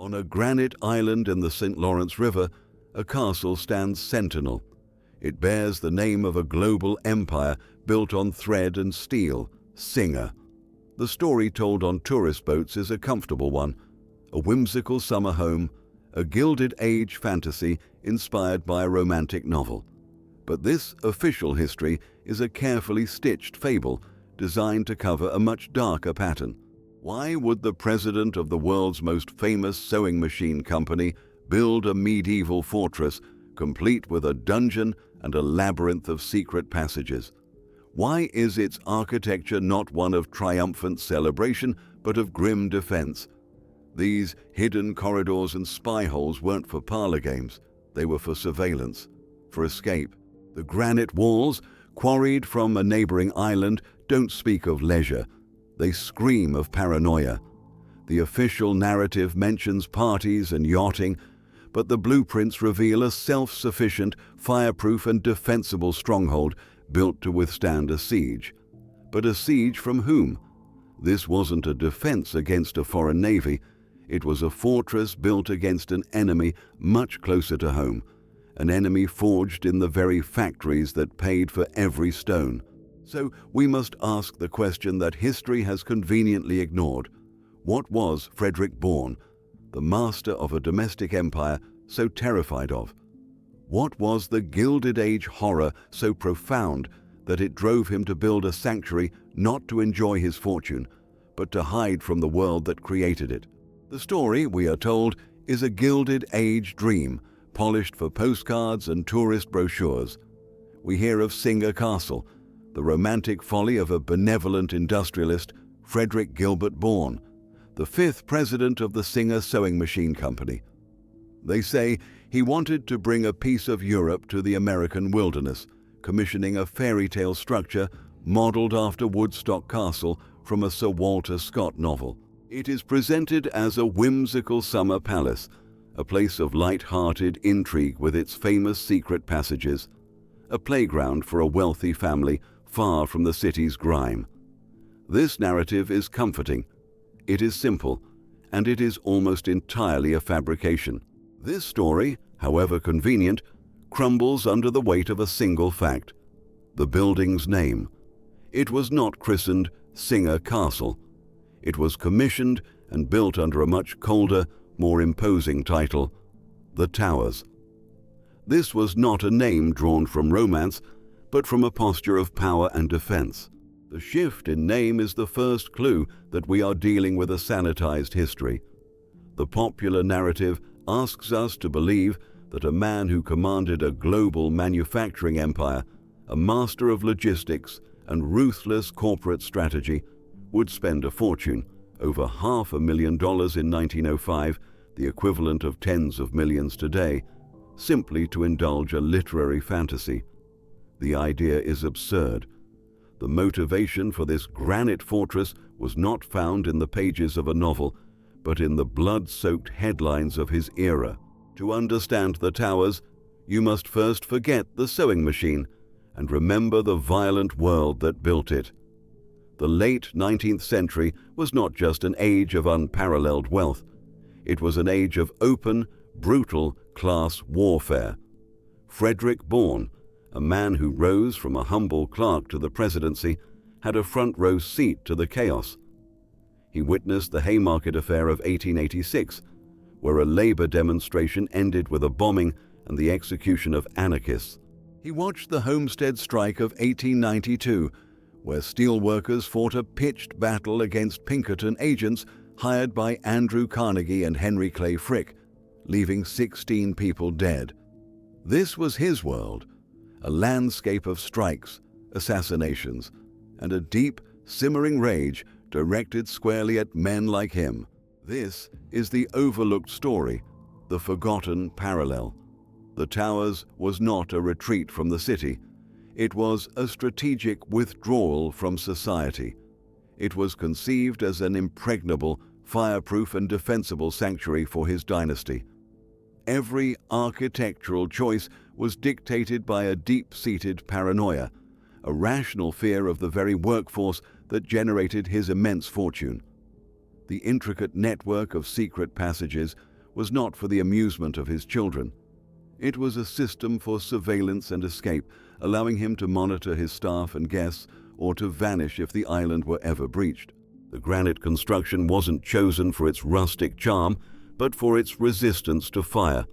On a granite island in the St. Lawrence River, a castle stands sentinel. It bears the name of a global empire built on thread and steel, Singer. The story told on tourist boats is a comfortable one, a whimsical summer home, a Gilded Age fantasy inspired by a romantic novel. But this official history is a carefully stitched fable designed to cover a much darker pattern. Why would the president of the world's most famous sewing machine company build a medieval fortress complete with a dungeon and a labyrinth of secret passages? Why is its architecture not one of triumphant celebration, but of grim defense? These hidden corridors and spy holes weren't for parlor games. They were for surveillance, for escape. The granite walls, quarried from a neighboring island, don't speak of leisure. They scream of paranoia. The official narrative mentions parties and yachting, but the blueprints reveal a self-sufficient, fireproof and defensible stronghold built to withstand a siege. But a siege from whom? This wasn't a defense against a foreign navy. It was a fortress built against an enemy much closer to home, an enemy forged in the very factories that paid for every stone. So we must ask the question that history has conveniently ignored. What was Frederick Bourne, the master of a domestic empire, so terrified of? What was the Gilded Age horror so profound that it drove him to build a sanctuary not to enjoy his fortune, but to hide from the world that created it? The story, we are told, is a Gilded Age dream, polished for postcards and tourist brochures. We hear of Singer Castle, the romantic folly of a benevolent industrialist, Frederick Gilbert Bourne, the fifth president of the Singer Sewing Machine Company. They say he wanted to bring a piece of Europe to the American wilderness, commissioning a fairy tale structure modeled after Woodstock Castle from a Sir Walter Scott novel. It is presented as a whimsical summer palace, a place of light-hearted intrigue with its famous secret passages, a playground for a wealthy family far from the city's grime. This narrative is comforting. It is simple, and it is almost entirely a fabrication. This story, however convenient, crumbles under the weight of a single fact: the building's name. It was not christened Singer Castle. It was commissioned and built under a much colder, more imposing title: The Towers. This was not a name drawn from romance, but from a posture of power and defense. The shift in name is the first clue that we are dealing with a sanitized history. The popular narrative asks us to believe that a man who commanded a global manufacturing empire, a master of logistics and ruthless corporate strategy, would spend a fortune, over $500,000 in 1905, the equivalent of tens of millions today, simply to indulge a literary fantasy. The idea is absurd. The motivation for this granite fortress was not found in the pages of a novel, but in the blood-soaked headlines of his era. To understand the Towers, you must first forget the sewing machine and remember the violent world that built it. The late 19th century was not just an age of unparalleled wealth. It was an age of open, brutal class warfare. Frederick Bourne, a man who rose from a humble clerk to the presidency, had a front-row seat to the chaos. He witnessed the Haymarket Affair of 1886, where a labor demonstration ended with a bombing and the execution of anarchists. He watched the Homestead Strike of 1892, where steelworkers fought a pitched battle against Pinkerton agents hired by Andrew Carnegie and Henry Clay Frick, leaving 16 people dead. This was his world, a landscape of strikes, assassinations, and a deep, simmering rage directed squarely at men like him. This is the overlooked story, the forgotten parallel. The Towers was not a retreat from the city. It was a strategic withdrawal from society. It was conceived as an impregnable, fireproof and defensible sanctuary for his dynasty. Every architectural choice was dictated by a deep-seated paranoia, a rational fear of the very workforce that generated his immense fortune. The intricate network of secret passages was not for the amusement of his children. It was a system for surveillance and escape, allowing him to monitor his staff and guests or to vanish if the island were ever breached. The granite construction wasn't chosen for its rustic charm, but for its resistance to fire,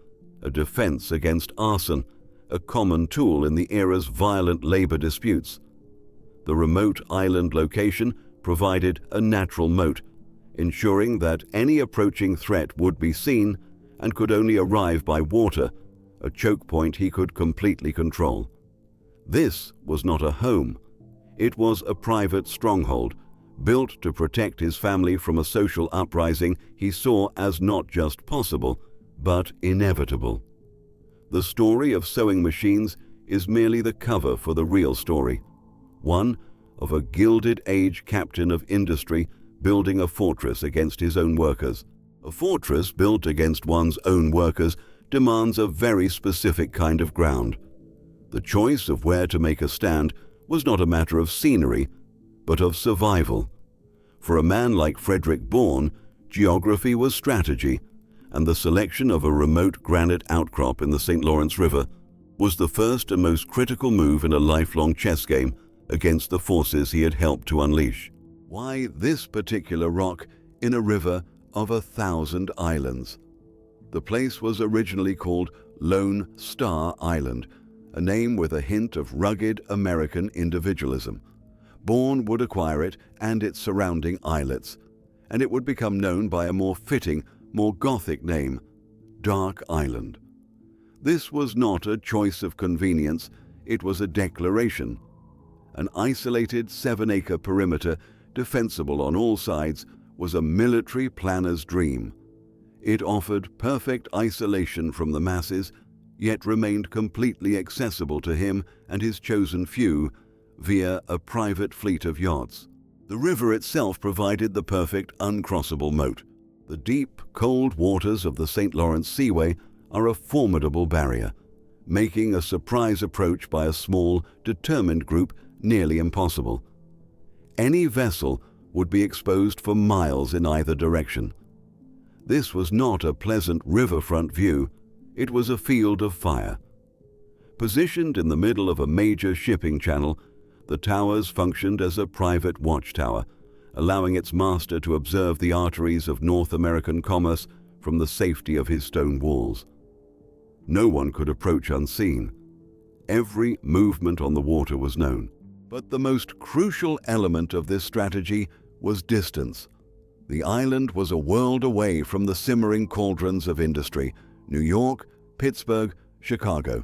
a defense against arson, a common tool in the era's violent labor disputes. The remote island location provided a natural moat, ensuring that any approaching threat would be seen and could only arrive by water, a choke point he could completely control. This was not a home. It was a private stronghold, built to protect his family from a social uprising he saw as not just possible, but inevitable. The story of sewing machines is merely the cover for the real story, one of a Gilded Age captain of industry building a fortress against his own workers. A fortress built against one's own workers demands a very specific kind of ground. The choice of where to make a stand was not a matter of scenery, but of survival. For a man like Frederick Bourne, geography was strategy, and the selection of a remote granite outcrop in the St. Lawrence River was the first and most critical move in a lifelong chess game against the forces he had helped to unleash. Why this particular rock in a river of 1,000 islands? The place was originally called Lone Star Island, a name with a hint of rugged American individualism. Bourne would acquire it and its surrounding islets, and it would become known by a more fitting, more Gothic name, Dark Island. This was not a choice of convenience, it was a declaration. An isolated 7-acre perimeter, defensible on all sides, was a military planner's dream. It offered perfect isolation from the masses, yet remained completely accessible to him and his chosen few via a private fleet of yachts. The river itself provided the perfect uncrossable moat. The deep, cold waters of the St. Lawrence Seaway are a formidable barrier, making a surprise approach by a small, determined group nearly impossible. Any vessel would be exposed for miles in either direction. This was not a pleasant riverfront view, it was a field of fire. Positioned in the middle of a major shipping channel, the towers functioned as a private watchtower, allowing its master to observe the arteries of North American commerce from the safety of his stone walls. No one could approach unseen. Every movement on the water was known. But the most crucial element of this strategy was distance. The island was a world away from the simmering cauldrons of industry, New York, Pittsburgh, Chicago.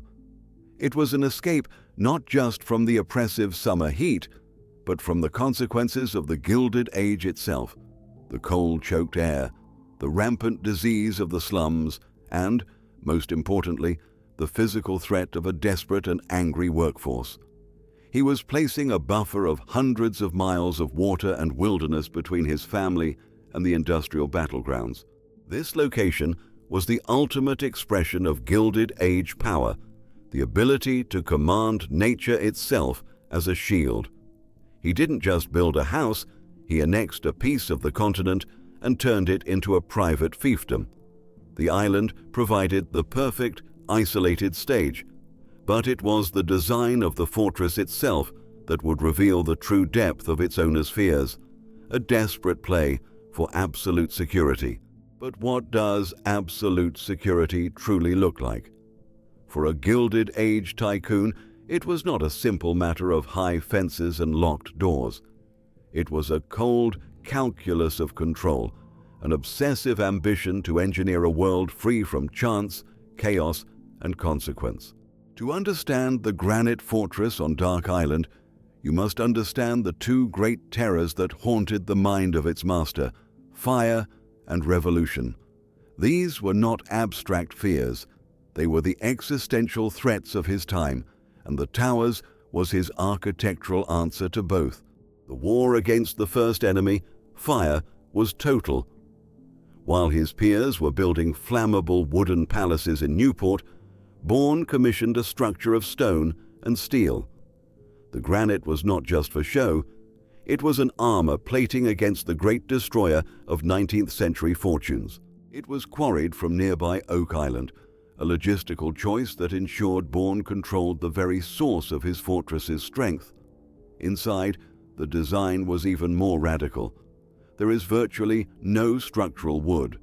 It was an escape not just from the oppressive summer heat, but from the consequences of the Gilded Age itself, the coal-choked air, the rampant disease of the slums, and, most importantly, the physical threat of a desperate and angry workforce. He was placing a buffer of hundreds of miles of water and wilderness between his family and the industrial battlegrounds. This location was the ultimate expression of Gilded Age power, the ability to command nature itself as a shield. He didn't just build a house, he annexed a piece of the continent and turned it into a private fiefdom. The island provided the perfect, isolated stage, but it was the design of the fortress itself that would reveal the true depth of its owner's fears, a desperate play for absolute security. But what does absolute security truly look like? For a Gilded Age tycoon, it was not a simple matter of high fences and locked doors. It was a cold calculus of control, an obsessive ambition to engineer a world free from chance, chaos, and consequence. To understand the granite fortress on Dark Island, you must understand the two great terrors that haunted the mind of its master, fire and revolution. These were not abstract fears. They were the existential threats of his time, and the towers was his architectural answer to both. The war against the first enemy, fire, was total. While his peers were building flammable wooden palaces in Newport, Bourne commissioned a structure of stone and steel. The granite was not just for show, it was an armor plating against the great destroyer of 19th century fortunes. It was quarried from nearby Oak Island, a logistical choice that ensured Bourne controlled the very source of his fortress's strength. Inside, the design was even more radical. There is virtually no structural wood.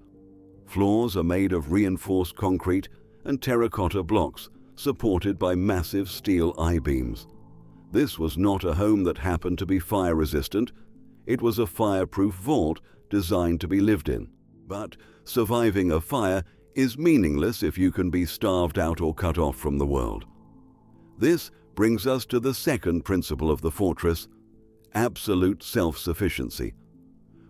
Floors are made of reinforced concrete and terracotta blocks, supported by massive steel I-beams. This was not a home that happened to be fire-resistant. It was a fireproof vault designed to be lived in. But surviving a fire is meaningless if you can be starved out or cut off from the world. This brings us to the second principle of the fortress: absolute self-sufficiency.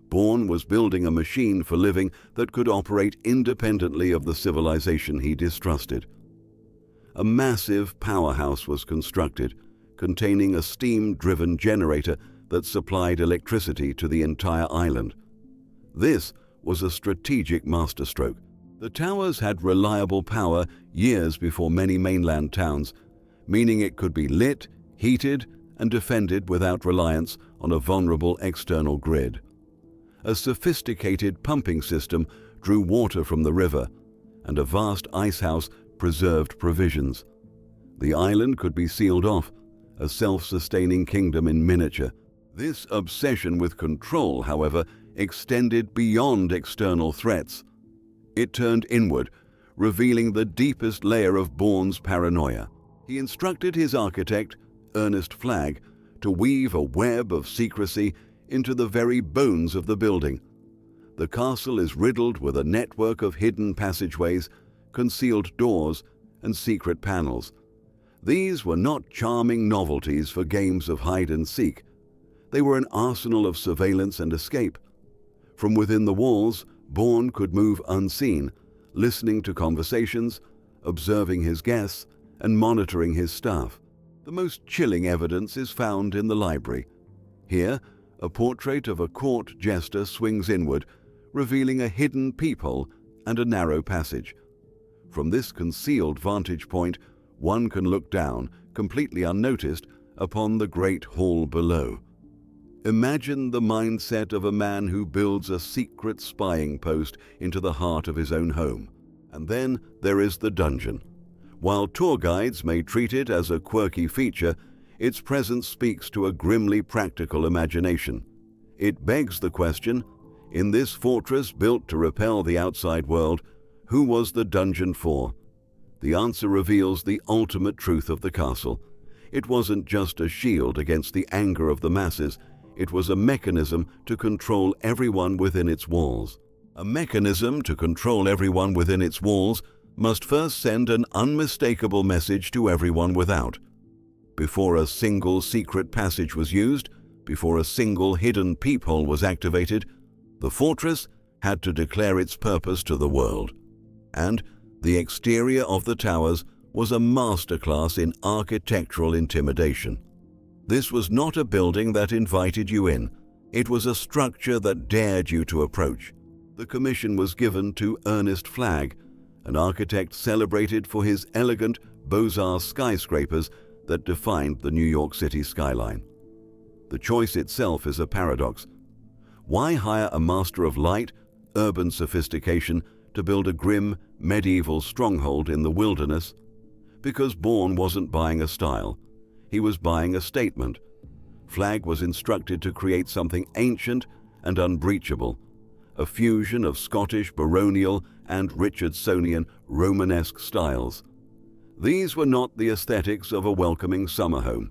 Bourne was building a machine for living that could operate independently of the civilization he distrusted. A massive powerhouse was constructed, containing a steam-driven generator that supplied electricity to the entire island. This was a strategic masterstroke. The towers had reliable power years before many mainland towns, meaning it could be lit, heated, and defended without reliance on a vulnerable external grid. A sophisticated pumping system drew water from the river, and a vast icehouse preserved provisions. The island could be sealed off, a self-sustaining kingdom in miniature. This obsession with control, however, extended beyond external threats. It turned inward, revealing the deepest layer of Bourne's paranoia. He instructed his architect, Ernest Flagg, to weave a web of secrecy into the very bones of the building. The castle is riddled with a network of hidden passageways, concealed doors, and secret panels. These were not charming novelties for games of hide and seek. They were an arsenal of surveillance and escape. From within the walls, Bourne could move unseen, listening to conversations, observing his guests, and monitoring his staff. The most chilling evidence is found in the library. Here, a portrait of a court jester swings inward, revealing a hidden peephole and a narrow passage. From this concealed vantage point, one can look down, completely unnoticed, upon the great hall below. Imagine the mindset of a man who builds a secret spying post into the heart of his own home. And then there is the dungeon. While tour guides may treat it as a quirky feature, its presence speaks to a grimly practical imagination. It begs the question, in this fortress built to repel the outside world, who was the dungeon for? The answer reveals the ultimate truth of the castle. It wasn't just a shield against the anger of the masses, it was a mechanism to control everyone within its walls. A mechanism to control everyone within its walls must first send an unmistakable message to everyone without. Before a single secret passage was used, before a single hidden peephole was activated, the fortress had to declare its purpose to the world. And the exterior of the towers was a masterclass in architectural intimidation. This was not a building that invited you in. It was a structure that dared you to approach. The commission was given to Ernest Flagg, an architect celebrated for his elegant Beaux-Arts skyscrapers that defined the New York City skyline. The choice itself is a paradox. Why hire a master of light, urban sophistication, to build a grim, medieval stronghold in the wilderness? Because Bourne wasn't buying a style. He was buying a statement. Flagg was instructed to create something ancient and unbreachable, a fusion of Scottish baronial and Richardsonian Romanesque styles. These were not the aesthetics of a welcoming summer home.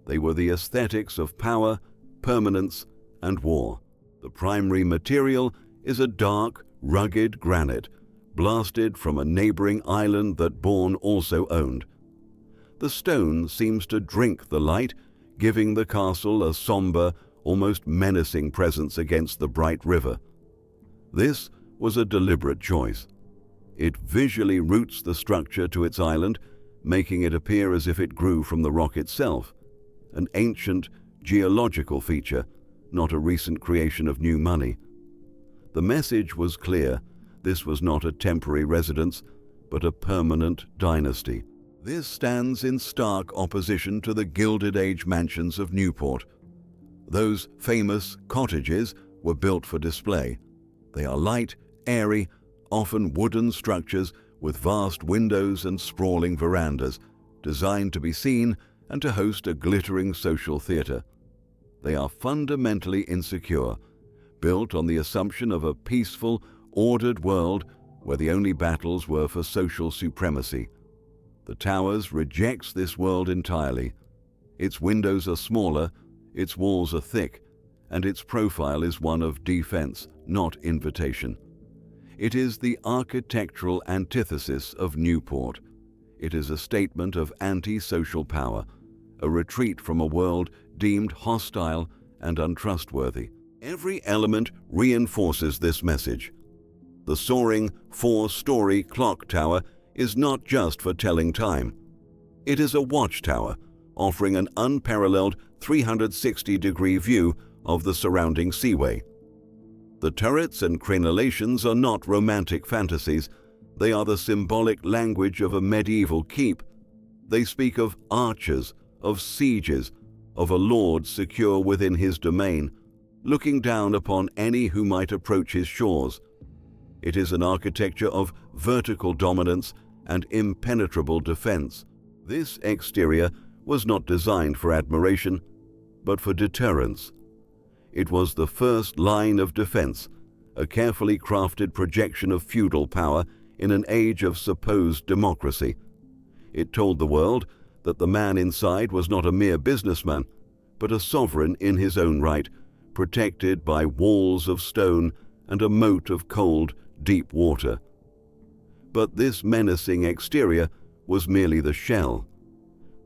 They were the aesthetics of power, permanence, and war. The primary material is a dark, rugged granite, blasted from a neighboring island that Bourne also owned. The stone seems to drink the light, giving the castle a somber, almost menacing presence against the bright river. This was a deliberate choice. It visually roots the structure to its island, making it appear as if it grew from the rock itself, an ancient geological feature, not a recent creation of new money. The message was clear. This was not a temporary residence, but a permanent dynasty. This stands in stark opposition to the Gilded Age mansions of Newport. Those famous cottages were built for display. They are light, airy, often wooden structures with vast windows and sprawling verandas, designed to be seen and to host a glittering social theatre. They are fundamentally insecure, built on the assumption of a peaceful, ordered world where the only battles were for social supremacy. The Towers rejects this world entirely. Its windows are smaller, its walls are thick, and its profile is one of defense, not invitation. It is the architectural antithesis of Newport. It is a statement of anti-social power, a retreat from a world deemed hostile and untrustworthy. Every element reinforces this message. The soaring, 4-story clock tower is not just for telling time. It is a watchtower, offering an unparalleled 360-degree view of the surrounding seaway. The turrets and crenellations are not romantic fantasies. They are the symbolic language of a medieval keep. They speak of archers, of sieges, of a lord secure within his domain, looking down upon any who might approach his shores. It is an architecture of vertical dominance and impenetrable defense. This exterior was not designed for admiration, but for deterrence. It was the first line of defense, a carefully crafted projection of feudal power in an age of supposed democracy. It told the world that the man inside was not a mere businessman, but a sovereign in his own right, protected by walls of stone and a moat of cold, deep water. But this menacing exterior was merely the shell.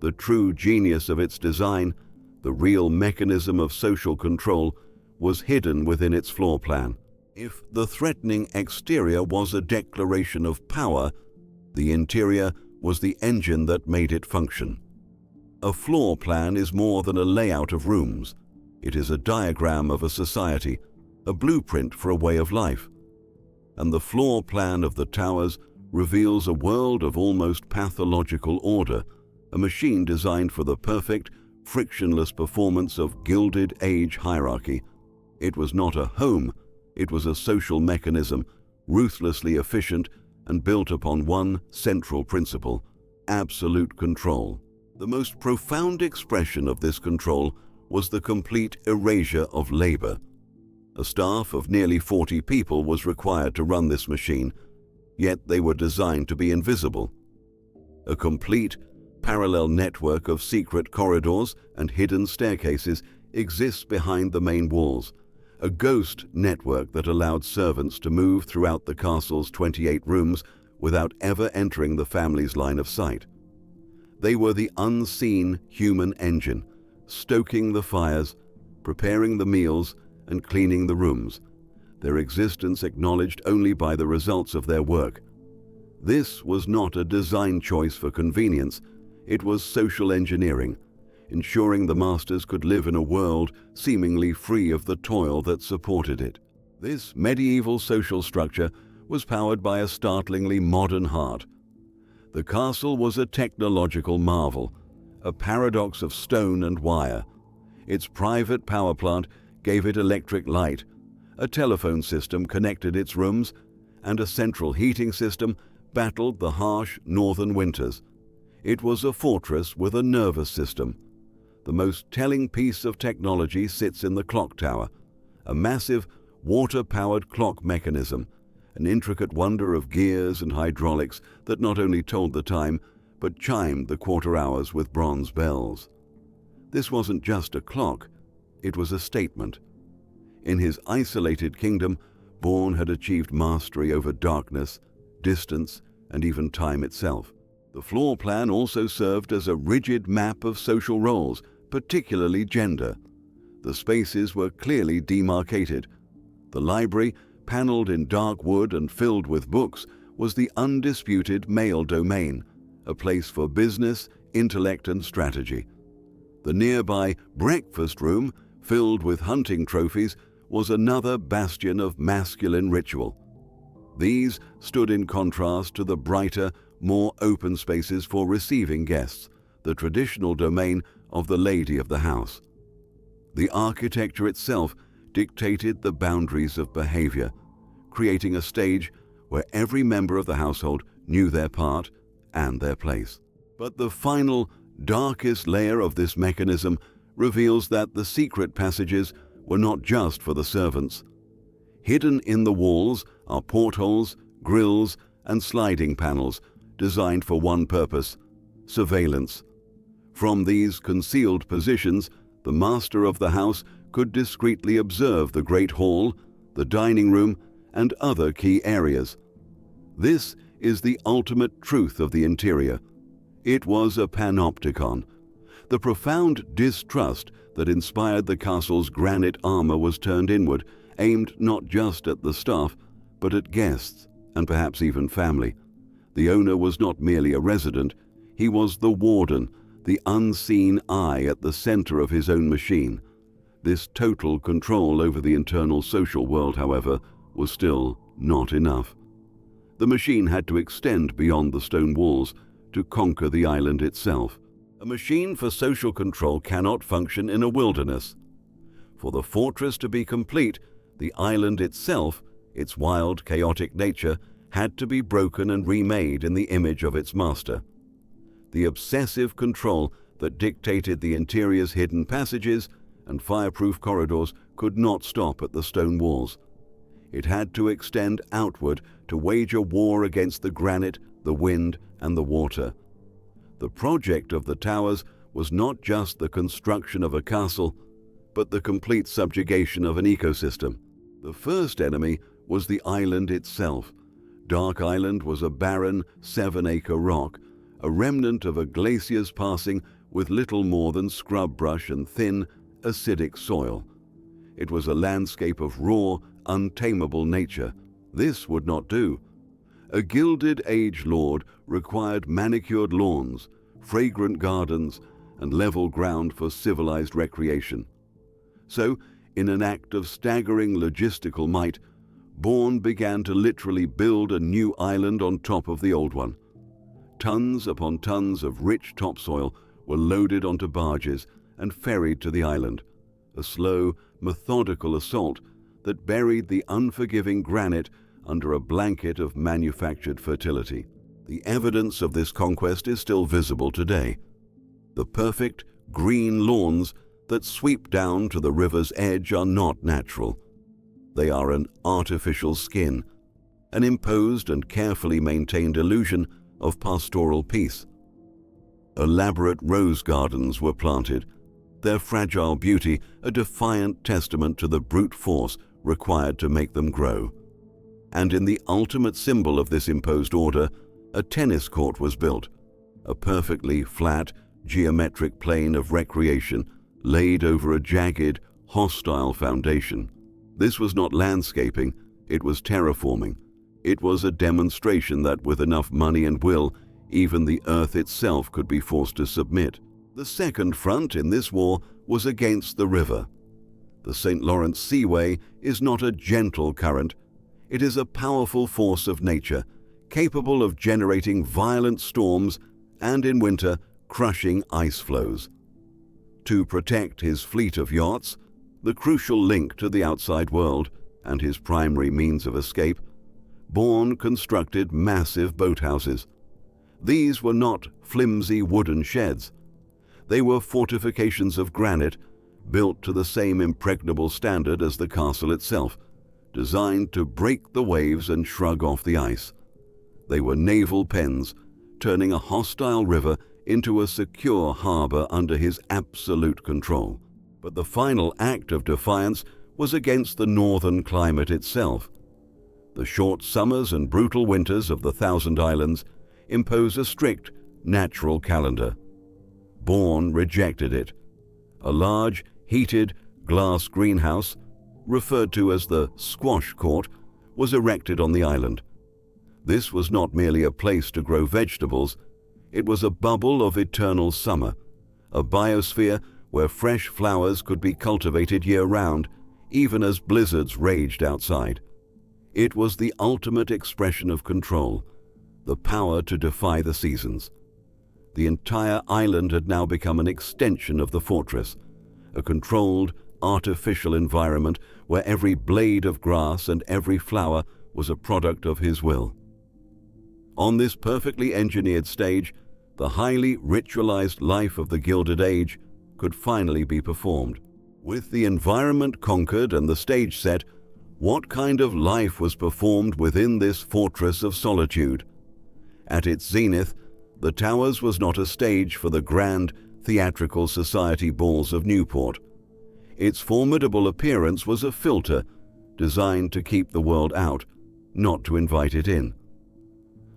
The true genius of its design, the real mechanism of social control, was hidden within its floor plan. If the threatening exterior was a declaration of power, the interior was the engine that made it function. A floor plan is more than a layout of rooms. It is a diagram of a society, a blueprint for a way of life. And the floor plan of the Towers reveals a world of almost pathological order, a machine designed for the perfect, frictionless performance of Gilded Age hierarchy. It was not a home, it was a social mechanism, ruthlessly efficient and built upon one central principle: absolute control. The most profound expression of this control was the complete erasure of labor. A staff of nearly 40 people was required to run this machine, yet they were designed to be invisible. A complete, parallel network of secret corridors and hidden staircases exists behind the main walls, a ghost network that allowed servants to move throughout the castle's 28 rooms without ever entering the family's line of sight. They were the unseen human engine, stoking the fires, preparing the meals, and cleaning the rooms, their existence acknowledged only by the results of their work. This was not a design choice for convenience, it was social engineering, ensuring the masters could live in a world seemingly free of the toil that supported it. This medieval social structure was powered by a startlingly modern heart. The castle was a technological marvel, a paradox of stone and wire. Its private power plant gave it electric light, a telephone system connected its rooms, and a central heating system battled the harsh northern winters. It was a fortress with a nervous system. The most telling piece of technology sits in the clock tower, a massive water-powered clock mechanism, an intricate wonder of gears and hydraulics that not only told the time, but chimed the quarter hours with bronze bells. This wasn't just a clock, it was a statement. In his isolated kingdom, Bourne had achieved mastery over darkness, distance, and even time itself. The floor plan also served as a rigid map of social roles, particularly gender. The spaces were clearly demarcated. The library, paneled in dark wood and filled with books, was the undisputed male domain, a place for business, intellect, and strategy. The nearby breakfast room, filled with hunting trophies, was another bastion of masculine ritual. These stood in contrast to the brighter, more open spaces for receiving guests, the traditional domain of the lady of the house. The architecture itself dictated the boundaries of behavior, creating a stage where every member of the household knew their part and their place. But the final, darkest layer of this mechanism reveals that the secret passages were not just for the servants. Hidden in the walls are portholes, grills, and sliding panels designed for one purpose: surveillance. From these concealed positions, the master of the house could discreetly observe the great hall, the dining room, and other key areas. This is the ultimate truth of the interior. It was a panopticon. The profound distrust that inspired the castle's granite armor was turned inward, aimed not just at the staff, but at guests, and perhaps even family. The owner was not merely a resident, he was the warden, the unseen eye at the center of his own machine. This total control over the internal social world, however, was still not enough. The machine had to extend beyond the stone walls to conquer the island itself. A machine for social control cannot function in a wilderness. For the fortress to be complete, the island itself, its wild, chaotic nature, had to be broken and remade in the image of its master. The obsessive control that dictated the interior's hidden passages and fireproof corridors could not stop at the stone walls. It had to extend outward to wage a war against the granite, the wind, and the water. The project of the towers was not just the construction of a castle, but the complete subjugation of an ecosystem. The first enemy was the island itself. Dark Island was a barren, 7-acre rock, a remnant of a glacier's passing with little more than scrub brush and thin, acidic soil. It was a landscape of raw, untamable nature. This would not do. A Gilded Age lord required manicured lawns, fragrant gardens, and level ground for civilized recreation. So, in an act of staggering logistical might, Bourne began to literally build a new island on top of the old one. Tons upon tons of rich topsoil were loaded onto barges and ferried to the island, a slow, methodical assault that buried the unforgiving granite under a blanket of manufactured fertility. The evidence of this conquest is still visible today. The perfect green lawns that sweep down to the river's edge are not natural. They are an artificial skin, an imposed and carefully maintained illusion of pastoral peace. Elaborate rose gardens were planted, their fragile beauty a defiant testament to the brute force required to make them grow. And in the ultimate symbol of this imposed order, a tennis court was built, a perfectly flat, geometric plane of recreation laid over a jagged, hostile foundation. This was not landscaping, it was terraforming. It was a demonstration that with enough money and will, even the earth itself could be forced to submit. The second front in this war was against the river. The St. Lawrence Seaway is not a gentle current. It is a powerful force of nature, capable of generating violent storms and, in winter, crushing ice flows. To protect his fleet of yachts, the crucial link to the outside world and his primary means of escape, Bourne constructed massive boathouses. These were not flimsy wooden sheds. They were fortifications of granite, built to the same impregnable standard as the castle itself, designed to break the waves and shrug off the ice. They were naval pens, turning a hostile river into a secure harbor under his absolute control. But the final act of defiance was against the northern climate itself. The short summers and brutal winters of the Thousand Islands impose a strict, natural calendar. Bourne rejected it. A large, heated, glass greenhouse, referred to as the squash court, was erected on the island. This was not merely a place to grow vegetables, it was a bubble of eternal summer, a biosphere where fresh flowers could be cultivated year-round, even as blizzards raged outside. It was the ultimate expression of control, the power to defy the seasons. The entire island had now become an extension of the fortress, a controlled, artificial environment where every blade of grass and every flower was a product of his will. On this perfectly engineered stage, the highly ritualized life of the Gilded Age could finally be performed. With the environment conquered and the stage set, what kind of life was performed within this fortress of solitude? At its zenith, the Towers was not a stage for the grand theatrical society balls of Newport. Its formidable appearance was a filter designed to keep the world out, not to invite it in.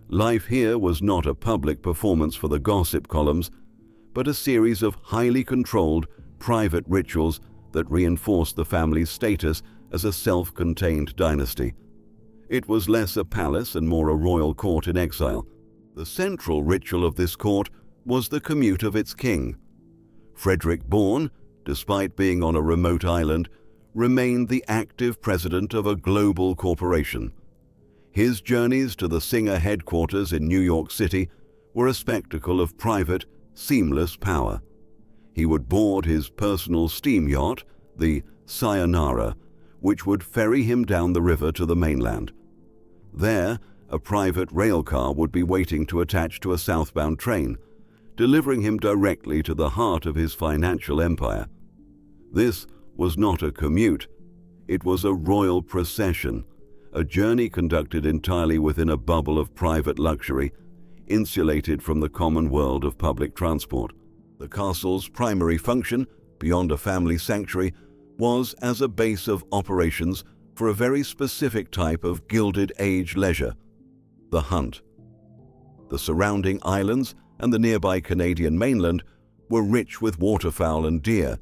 Life here was not a public performance for the gossip columns, but a series of highly controlled, private rituals that reinforced the family's status as a self-contained dynasty. It was less a palace and more a royal court in exile. The central ritual of this court was the commute of its king. Frederick Bourne, despite being on a remote island, remained the active president of a global corporation. His journeys to the Singer headquarters in New York City were a spectacle of private, seamless power. He would board his personal steam yacht, the Sayonara, which would ferry him down the river to the mainland. There, a private rail car would be waiting to attach to a southbound train, delivering him directly to the heart of his financial empire. This was not a commute. It was a royal procession, a journey conducted entirely within a bubble of private luxury, insulated from the common world of public transport. The castle's primary function, beyond a family sanctuary, was as a base of operations for a very specific type of Gilded Age leisure: the hunt. The surrounding islands and the nearby Canadian mainland were rich with waterfowl and deer,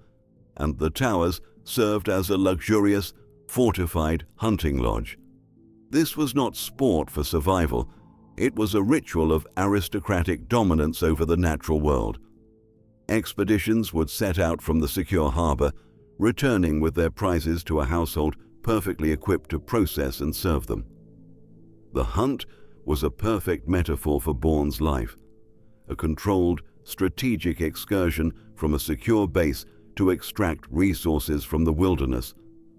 and the Towers served as a luxurious, fortified hunting lodge. This was not sport for survival. It was a ritual of aristocratic dominance over the natural world. Expeditions would set out from the secure harbor, returning with their prizes to a household perfectly equipped to process and serve them. The hunt was a perfect metaphor for Bourne's life, a controlled, strategic excursion from a secure base to extract resources from the wilderness,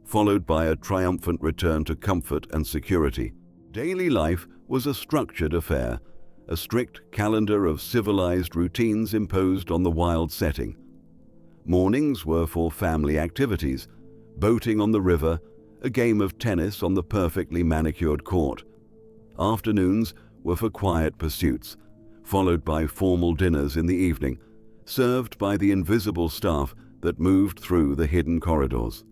followed by a triumphant return to comfort and security. Daily life was a structured affair, a strict calendar of civilized routines imposed on the wild setting. Mornings were for family activities, boating on the river, a game of tennis on the perfectly manicured court. Afternoons were for quiet pursuits, followed by formal dinners in the evening, served by the invisible staff that moved through the hidden corridors.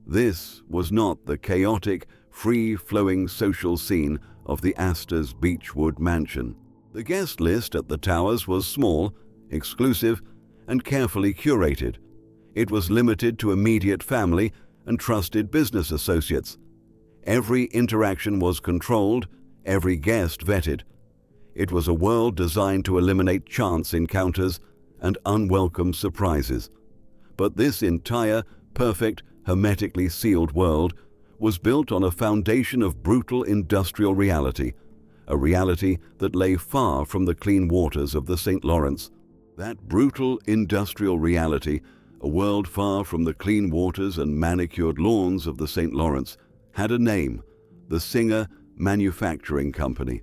This was not the chaotic, free-flowing social scene of the Astor's Beechwood mansion. The guest list at the Towers was small, exclusive, and carefully curated. It was limited to immediate family and trusted business associates. Every interaction was controlled, every guest vetted. It was a world designed to eliminate chance encounters and unwelcome surprises. But this entire, perfect, hermetically sealed world was built on a foundation of brutal industrial reality, a reality that lay far from the clean waters of the St. Lawrence. That brutal industrial reality, a world far from the clean waters and manicured lawns of the St. Lawrence, had a name: the Singer Manufacturing Company.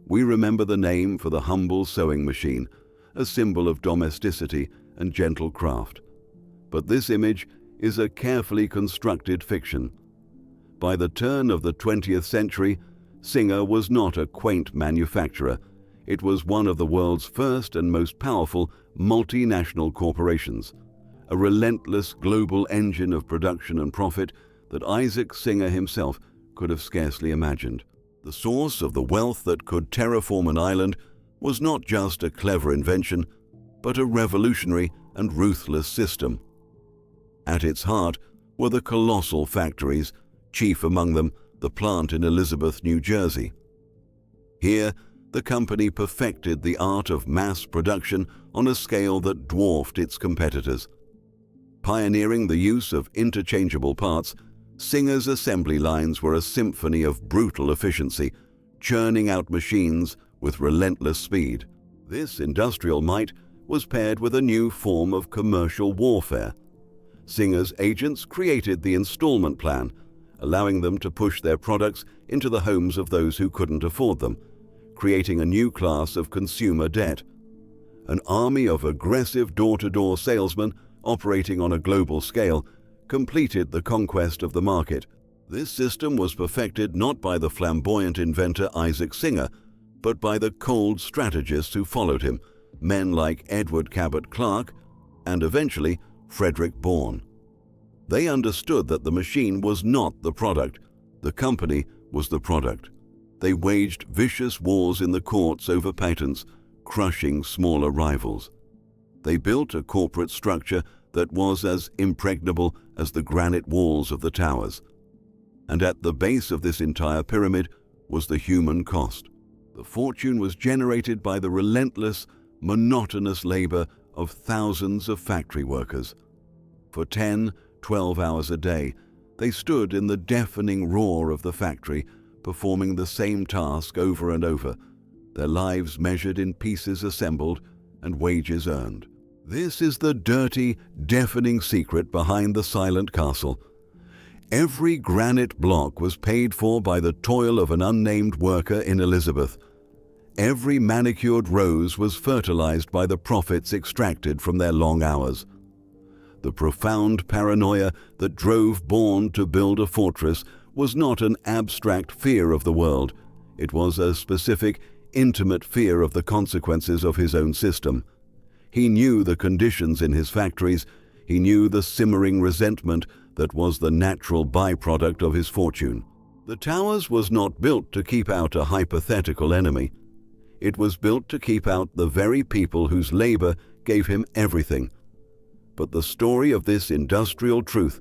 We remember the name for the humble sewing machine, a symbol of domesticity and gentle craft. But this image is a carefully constructed fiction. By the turn of the 20th century, Singer was not a quaint manufacturer. It was one of the world's first and most powerful multinational corporations, a relentless global engine of production and profit that Isaac Singer himself could have scarcely imagined. The source of the wealth that could terraform an island was not just a clever invention, but a revolutionary and ruthless system. At its heart were the colossal factories, chief among them the plant in Elizabeth, New Jersey. Here, the company perfected the art of mass production on a scale that dwarfed its competitors. Pioneering the use of interchangeable parts, Singer's assembly lines were a symphony of brutal efficiency, churning out machines with relentless speed. This industrial might was paired with a new form of commercial warfare. Singer's agents created the installment plan, allowing them to push their products into the homes of those who couldn't afford them, creating a new class of consumer debt. An army of aggressive door-to-door salesmen operating on a global scale completed the conquest of the market. This system was perfected not by the flamboyant inventor Isaac Singer, but by the cold strategists who followed him, men like Edward Cabot Clark and eventually Frederick Bourne. They understood that the machine was not the product, the company was the product. They waged vicious wars in the courts over patents, crushing smaller rivals. They built a corporate structure that was as impregnable as the granite walls of the towers. And at the base of this entire pyramid was the human cost. The fortune was generated by the relentless, monotonous labor of thousands of factory workers. For 10, 12 hours a day, they stood in the deafening roar of the factory, performing the same task over and over, their lives measured in pieces assembled and wages earned. This is the dirty, deafening secret behind the silent castle. Every granite block was paid for by the toil of an unnamed worker in Elizabeth. Every manicured rose was fertilized by the profits extracted from their long hours. The profound paranoia that drove Bourne to build a fortress was not an abstract fear of the world. It was a specific, intimate fear of the consequences of his own system. He knew the conditions in his factories. He knew the simmering resentment that was the natural byproduct of his fortune. The towers was not built to keep out a hypothetical enemy. It was built to keep out the very people whose labor gave him everything. But the story of this industrial truth,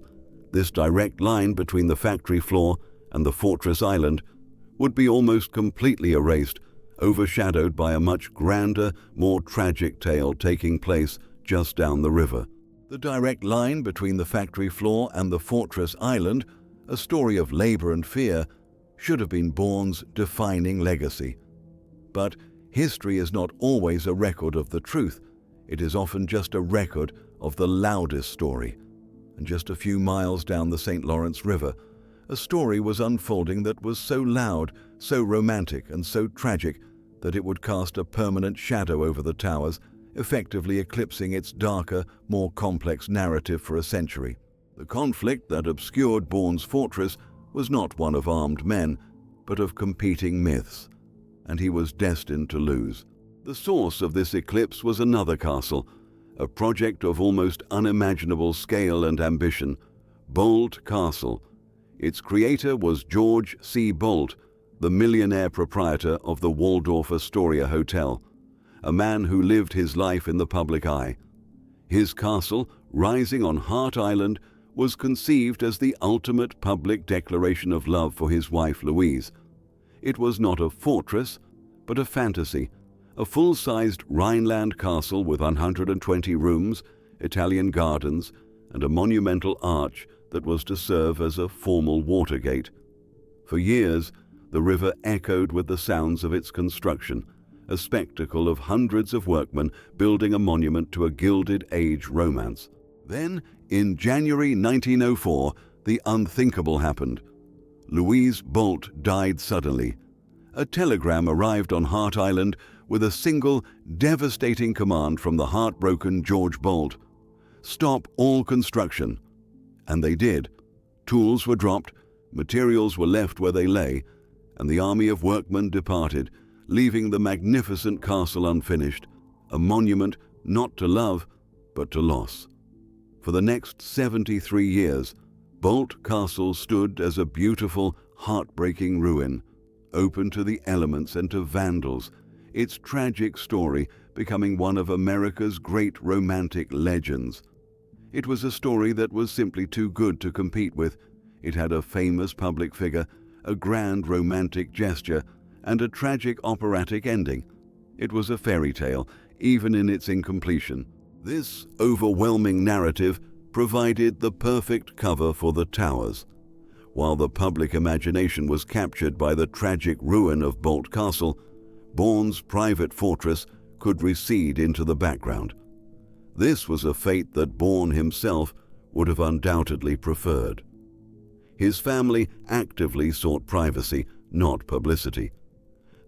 this direct line between the factory floor and the fortress island, would be almost completely erased, overshadowed by a much grander, more tragic tale taking place just down the river. The direct line between the factory floor and the fortress island, a story of labor and fear, should have been Bourne's defining legacy. But history is not always a record of the truth. It is often just a record of the loudest story. And just a few miles down the St. Lawrence River, a story was unfolding that was so loud, so romantic, and so tragic that it would cast a permanent shadow over the towers, effectively eclipsing its darker, more complex narrative for a century. The conflict that obscured Bourne's fortress was not one of armed men, but of competing myths, and he was destined to lose. The source of this eclipse was another castle, a project of almost unimaginable scale and ambition, Boldt Castle. Its creator was George C. Boldt, the millionaire proprietor of the Waldorf Astoria Hotel, a man who lived his life in the public eye. His castle, rising on Hart Island, was conceived as the ultimate public declaration of love for his wife Louise. It was not a fortress, but a fantasy, a full-sized Rhineland castle with 120 rooms, Italian gardens, and a monumental arch that was to serve as a formal water gate. For years, the river echoed with the sounds of its construction, a spectacle of hundreds of workmen building a monument to a Gilded Age romance. Then, in January 1904, the unthinkable happened. Louise Boldt died suddenly. A telegram arrived on Hart Island with a single, devastating command from the heartbroken George Boldt: "Stop all construction." And they did. Tools were dropped, materials were left where they lay, and the army of workmen departed, leaving the magnificent castle unfinished, a monument not to love, but to loss. For the next 73 years, Boldt Castle stood as a beautiful, heartbreaking ruin, open to the elements and to vandals, its tragic story becoming one of America's great romantic legends. It was a story that was simply too good to compete with. It had a famous public figure, a grand romantic gesture, and a tragic operatic ending. It was a fairy tale, even in its incompletion. This overwhelming narrative provided the perfect cover for the towers. While the public imagination was captured by the tragic ruin of Boldt Castle, Bourne's private fortress could recede into the background. This was a fate that Bourne himself would have undoubtedly preferred. His family actively sought privacy, not publicity.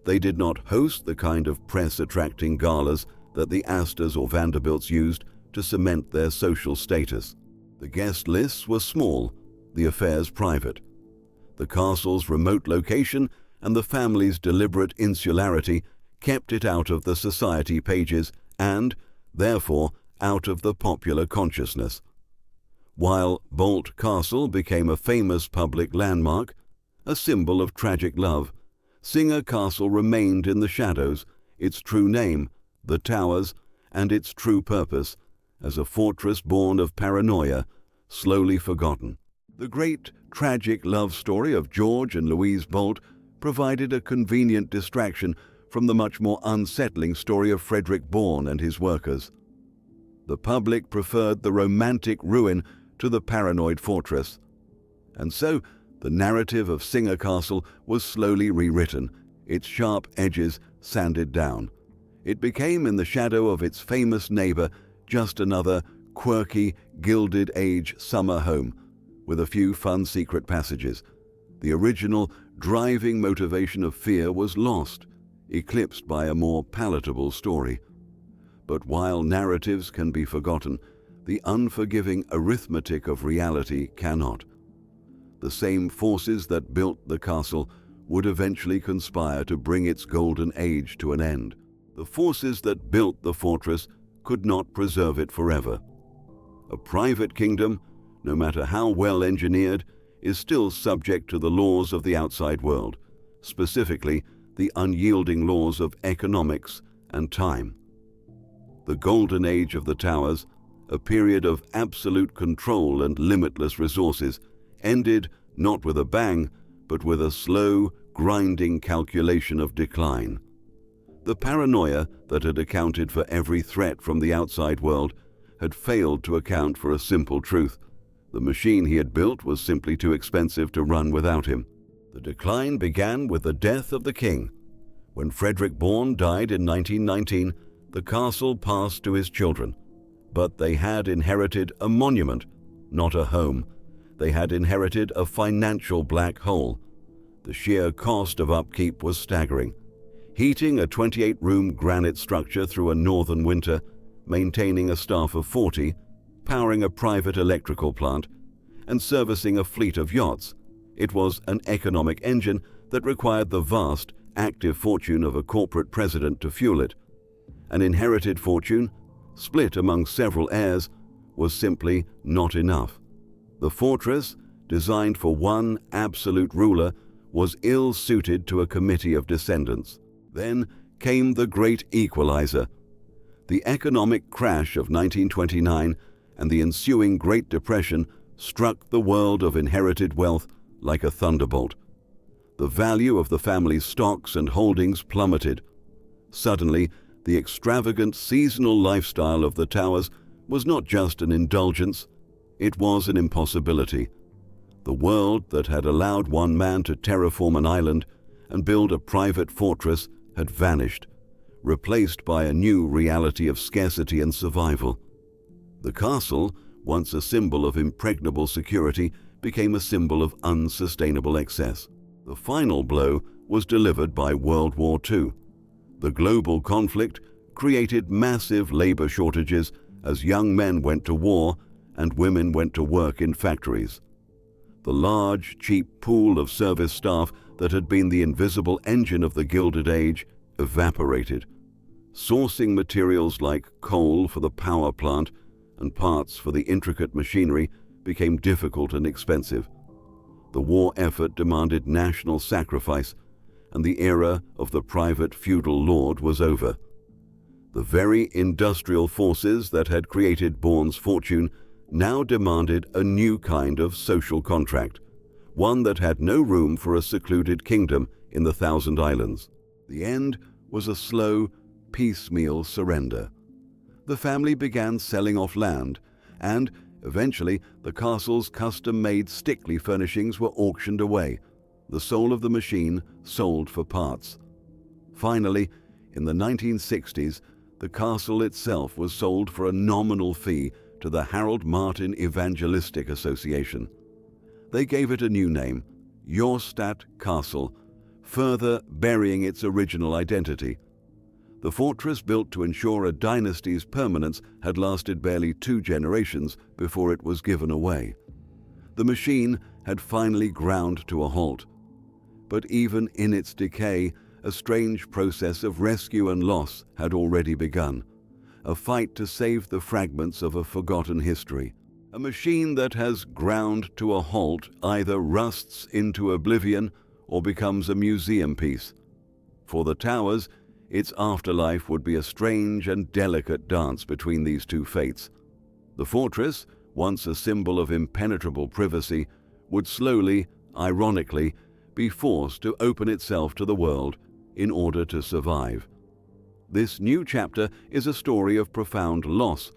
They did not host the kind of press-attracting galas that the Astors or Vanderbilts used to cement their social status. The guest lists were small, the affairs private. The castle's remote location and the family's deliberate insularity kept it out of the society pages and, therefore, out of the popular consciousness. While Boldt Castle became a famous public landmark, a symbol of tragic love, Singer Castle remained in the shadows, its true name, the towers, and its true purpose, as a fortress born of paranoia, slowly forgotten. The great tragic love story of George and Louise Boldt provided a convenient distraction from the much more unsettling story of Frederick Bourne and his workers. The public preferred the romantic ruin to the paranoid fortress, and so the narrative of Singer Castle was slowly rewritten, its sharp edges sanded down. It became, in the shadow of its famous neighbor, just another quirky, Gilded Age summer home, with a few fun secret passages. The original driving motivation of fear was lost, eclipsed by a more palatable story. But while narratives can be forgotten, the unforgiving arithmetic of reality cannot. The same forces that built the castle would eventually conspire to bring its golden age to an end. The forces that built the fortress could not preserve it forever. A private kingdom, no matter how well engineered, is still subject to the laws of the outside world, specifically the unyielding laws of economics and time. The golden age of the towers, a period of absolute control and limitless resources, ended not with a bang, but with a slow, grinding calculation of decline. The paranoia that had accounted for every threat from the outside world had failed to account for a simple truth. The machine he had built was simply too expensive to run without him. The decline began with the death of the king. When Frederick Bourne died in 1919, the castle passed to his children. But they had inherited a monument, not a home. They had inherited a financial black hole. The sheer cost of upkeep was staggering. Heating a 28-room granite structure through a northern winter, maintaining a staff of 40, powering a private electrical plant, and servicing a fleet of yachts, it was an economic engine that required the vast, active fortune of a corporate president to fuel it. An inherited fortune, split among several heirs, was simply not enough. The fortress, designed for one absolute ruler, was ill-suited to a committee of descendants. Then came the great equalizer. The economic crash of 1929 and the ensuing Great Depression struck the world of inherited wealth like a thunderbolt. The value of the family's stocks and holdings plummeted. Suddenly, the extravagant seasonal lifestyle of the towers was not just an indulgence, it was an impossibility. The world that had allowed one man to terraform an island and build a private fortress had vanished, replaced by a new reality of scarcity and survival. The castle, once a symbol of impregnable security, became a symbol of unsustainable excess. The final blow was delivered by World War II. The global conflict created massive labor shortages as young men went to war and women went to work in factories. The large, cheap pool of service staff that had been the invisible engine of the Gilded Age evaporated. Sourcing materials like coal for the power plant and parts for the intricate machinery became difficult and expensive. The war effort demanded national sacrifice, and the era of the private feudal lord was over. The very industrial forces that had created Bourne's fortune now demanded a new kind of social contract, one that had no room for a secluded kingdom in the Thousand Islands. The end was a slow, piecemeal surrender. The family began selling off land, and eventually the castle's custom-made Stickley furnishings were auctioned away, the soul of the machine sold for parts. Finally, in the 1960s, the castle itself was sold for a nominal fee to the Harold Martin Evangelistic Association. They gave it a new name, Jorstadt Castle, further burying its original identity. The fortress, built to ensure a dynasty's permanence, had lasted barely 2 generations before it was given away. The machine had finally ground to a halt. But even in its decay, a strange process of rescue and loss had already begun, a fight to save the fragments of a forgotten history. A machine that has ground to a halt either rusts into oblivion or becomes a museum piece. For the towers, its afterlife would be a strange and delicate dance between these two fates. The fortress, once a symbol of impenetrable privacy, would slowly, ironically, be forced to open itself to the world in order to survive. This new chapter is a story of profound loss,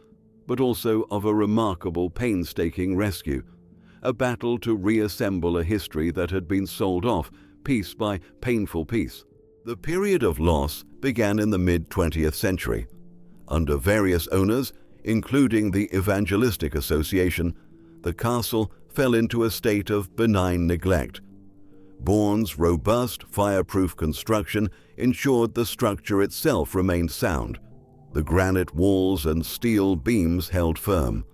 but also of a remarkable, painstaking rescue, a battle to reassemble a history that had been sold off piece by painful piece. The period of loss began in the mid-20th century. Under various owners, including the Evangelistic Association, the castle fell into a state of benign neglect. Bourne's robust, fireproof construction ensured the structure itself remained sound. The granite walls and steel beams held firm.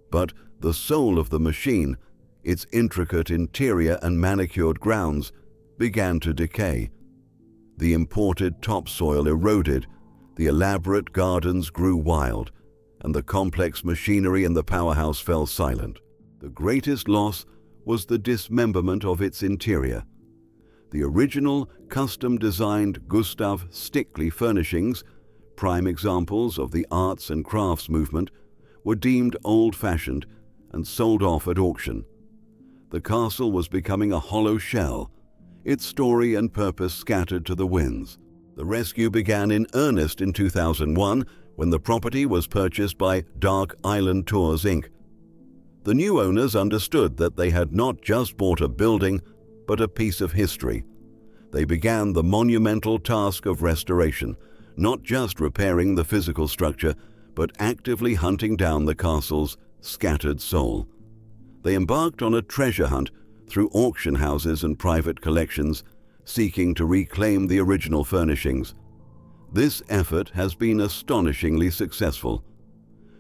But the soul of the machine, its intricate interior and manicured grounds, began to decay. The imported topsoil eroded, the elaborate gardens grew wild, and the complex machinery in the powerhouse fell silent. The greatest loss was the dismemberment of its interior. The original, custom-designed Gustav Stickley furnishings, prime examples of the arts and crafts movement, were deemed old-fashioned and sold off at auction. The castle was becoming a hollow shell, its story and purpose scattered to the winds. The rescue began in earnest in 2001 when the property was purchased by Dark Island Tours, Inc. The new owners understood that they had not just bought a building, but a piece of history. They began the monumental task of restoration, not just repairing the physical structure, but actively hunting down the castle's scattered soul. They embarked on a treasure hunt through auction houses and private collections, seeking to reclaim the original furnishings. This effort has been astonishingly successful.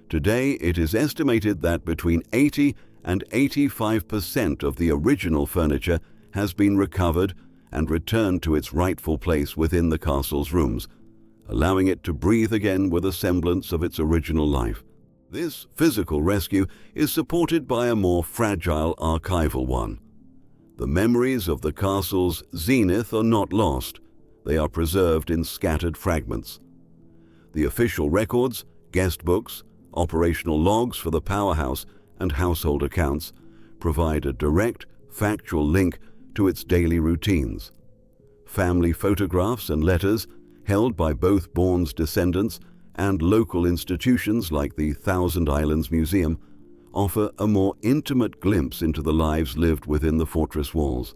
Today, it is estimated that between 80 and 85% of the original furniture has been recovered and returned to its rightful place within the castle's rooms, allowing it to breathe again with a semblance of its original life. This physical rescue is supported by a more fragile archival one. The memories of the castle's zenith are not lost. They are preserved in scattered fragments. The official records, guest books, operational logs for the powerhouse, and household accounts provide a direct, factual link to its daily routines. Family photographs and letters, held by both Bourne's descendants and local institutions like the Thousand Islands Museum, offer a more intimate glimpse into the lives lived within the fortress walls.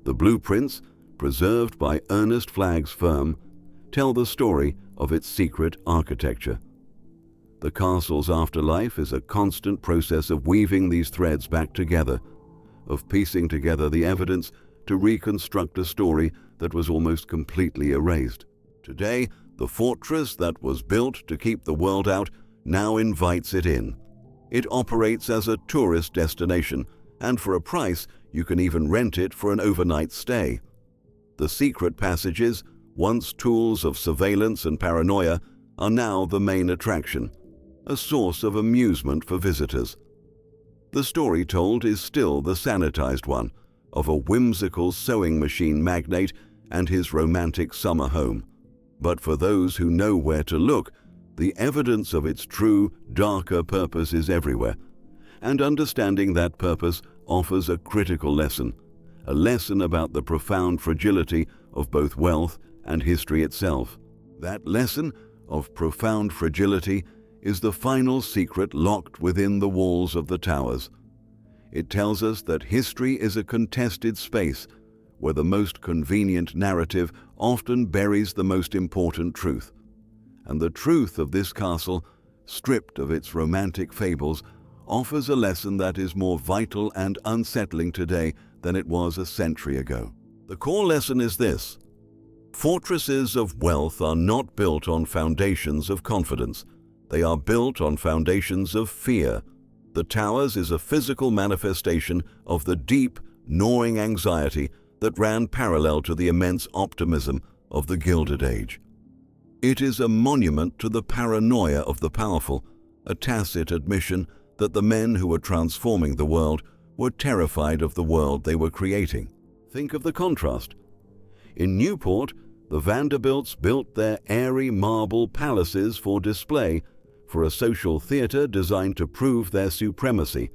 The blueprints, preserved by Ernest Flagg's firm, tell the story of its secret architecture. The castle's afterlife is a constant process of weaving these threads back together, of piecing together the evidence to reconstruct a story that was almost completely erased. Today, the fortress that was built to keep the world out now invites it in. It operates as a tourist destination, and for a price, you can even rent it for an overnight stay. The secret passages, once tools of surveillance and paranoia, are now the main attraction, a source of amusement for visitors. The story told is still the sanitized one of a whimsical sewing machine magnate and his romantic summer home. But for those who know where to look, the evidence of its true, darker purpose is everywhere, and understanding that purpose offers a critical lesson, a lesson about the profound fragility of both wealth and history itself. That lesson of profound fragility is the final secret locked within the walls of the towers. It tells us that history is a contested space where the most convenient narrative often buries the most important truth. And the truth of this castle, stripped of its romantic fables, offers a lesson that is more vital and unsettling today than it was a century ago. The core lesson is this: fortresses of wealth are not built on foundations of confidence. They are built on foundations of fear. The Towers is a physical manifestation of the deep, gnawing anxiety that ran parallel to the immense optimism of the Gilded Age. It is a monument to the paranoia of the powerful, a tacit admission that the men who were transforming the world were terrified of the world they were creating. Think of the contrast. In Newport, the Vanderbilts built their airy marble palaces for display, for a social theater designed to prove their supremacy.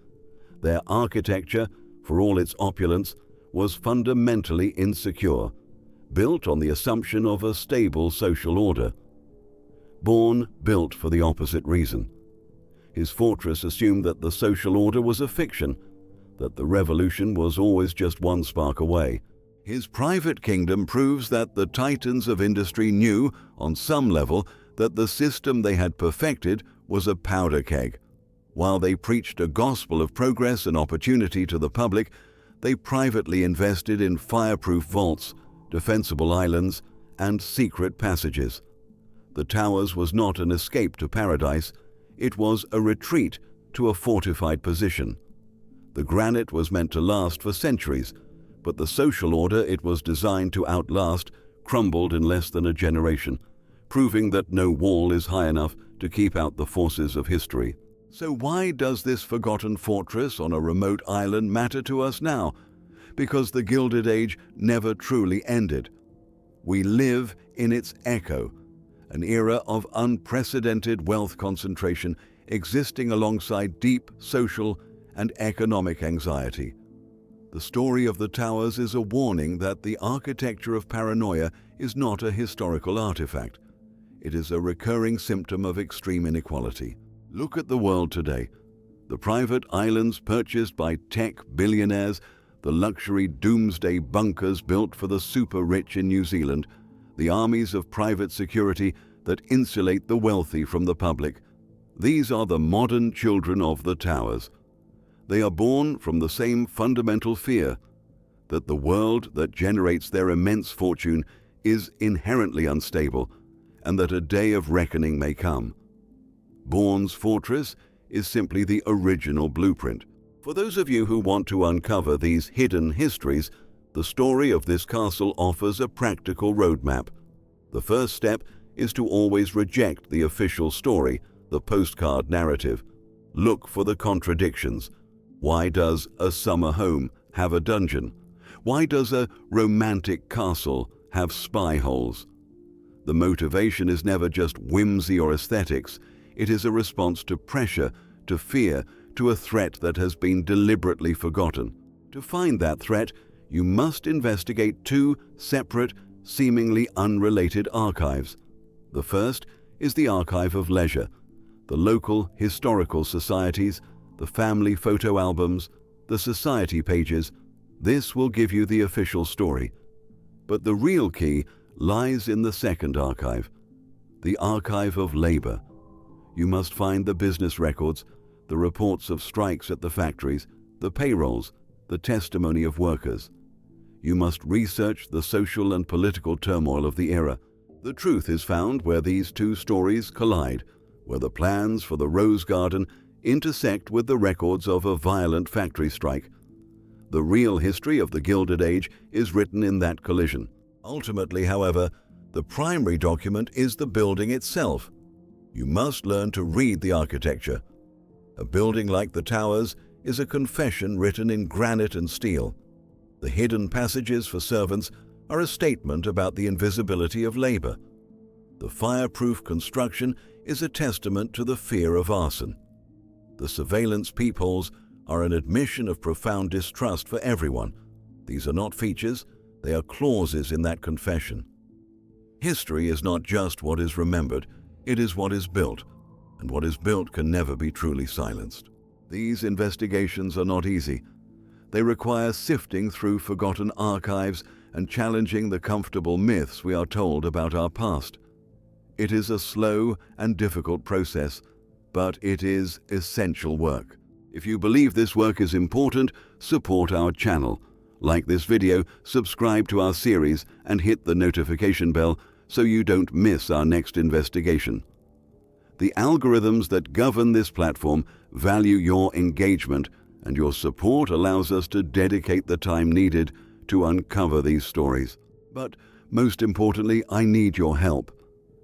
Their architecture, for all its opulence, was fundamentally insecure, built on the assumption of a stable social order. Bourne built for the opposite reason. His fortress assumed that the social order was a fiction, that the revolution was always just one spark away. His private kingdom proves that the titans of industry knew, on some level, that the system they had perfected was a powder keg. While they preached a gospel of progress and opportunity to the public, they privately invested in fireproof vaults, defensible islands, and secret passages. The Towers was not an escape to paradise, it was a retreat to a fortified position. The granite was meant to last for centuries, but the social order it was designed to outlast crumbled in less than a generation, proving that no wall is high enough to keep out the forces of history. So why does this forgotten fortress on a remote island matter to us now? Because the Gilded Age never truly ended. We live in its echo, an era of unprecedented wealth concentration existing alongside deep social and economic anxiety. The story of the Towers is a warning that the architecture of paranoia is not a historical artifact. It is a recurring symptom of extreme inequality. Look at the world today. The private islands purchased by tech billionaires, the luxury doomsday bunkers built for the super-rich in New Zealand, the armies of private security that insulate the wealthy from the public. These are the modern children of the Towers. They are born from the same fundamental fear, that the world that generates their immense fortune is inherently unstable, and that a day of reckoning may come. Bourne's fortress is simply the original blueprint. For those of you who want to uncover these hidden histories, the story of this castle offers a practical roadmap. The first step is to always reject the official story, the postcard narrative. Look for the contradictions. Why does a summer home have a dungeon? Why does a romantic castle have spy holes? The motivation is never just whimsy or aesthetics. It is a response to pressure, to fear, to a threat that has been deliberately forgotten. To find that threat, you must investigate two separate, seemingly unrelated archives. The first is the Archive of Leisure, the local historical societies, the family photo albums, the society pages. This will give you the official story. But the real key lies in the second archive, the Archive of Labor. You must find the business records, the reports of strikes at the factories, the payrolls, the testimony of workers. You must research the social and political turmoil of the era. The truth is found where these two stories collide, where the plans for the Rose Garden intersect with the records of a violent factory strike. The real history of the Gilded Age is written in that collision. Ultimately, however, the primary document is the building itself. You must learn to read the architecture. A building like the Towers is a confession written in granite and steel. The hidden passages for servants are a statement about the invisibility of labor. The fireproof construction is a testament to the fear of arson. The surveillance peepholes are an admission of profound distrust for everyone. These are not features, they are clauses in that confession. History is not just what is remembered, it is what is built, and what is built can never be truly silenced. These investigations are not easy. They require sifting through forgotten archives and challenging the comfortable myths we are told about our past. It is a slow and difficult process, but it is essential work. If you believe this work is important, support our channel. Like this video, subscribe to our series, and hit the notification bell so you don't miss our next investigation. The algorithms that govern this platform value your engagement, and your support allows us to dedicate the time needed to uncover these stories. But most importantly, I need your help.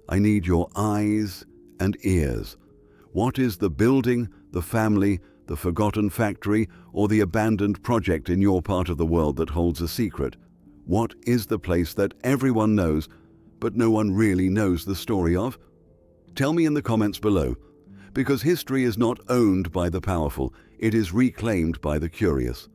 I need your eyes and ears. What is the building, the family, the forgotten factory, or the abandoned project in your part of the world that holds a secret? What is the place that everyone knows, but no one really knows the story of? Tell me in the comments below, because history is not owned by the powerful, it is reclaimed by the curious.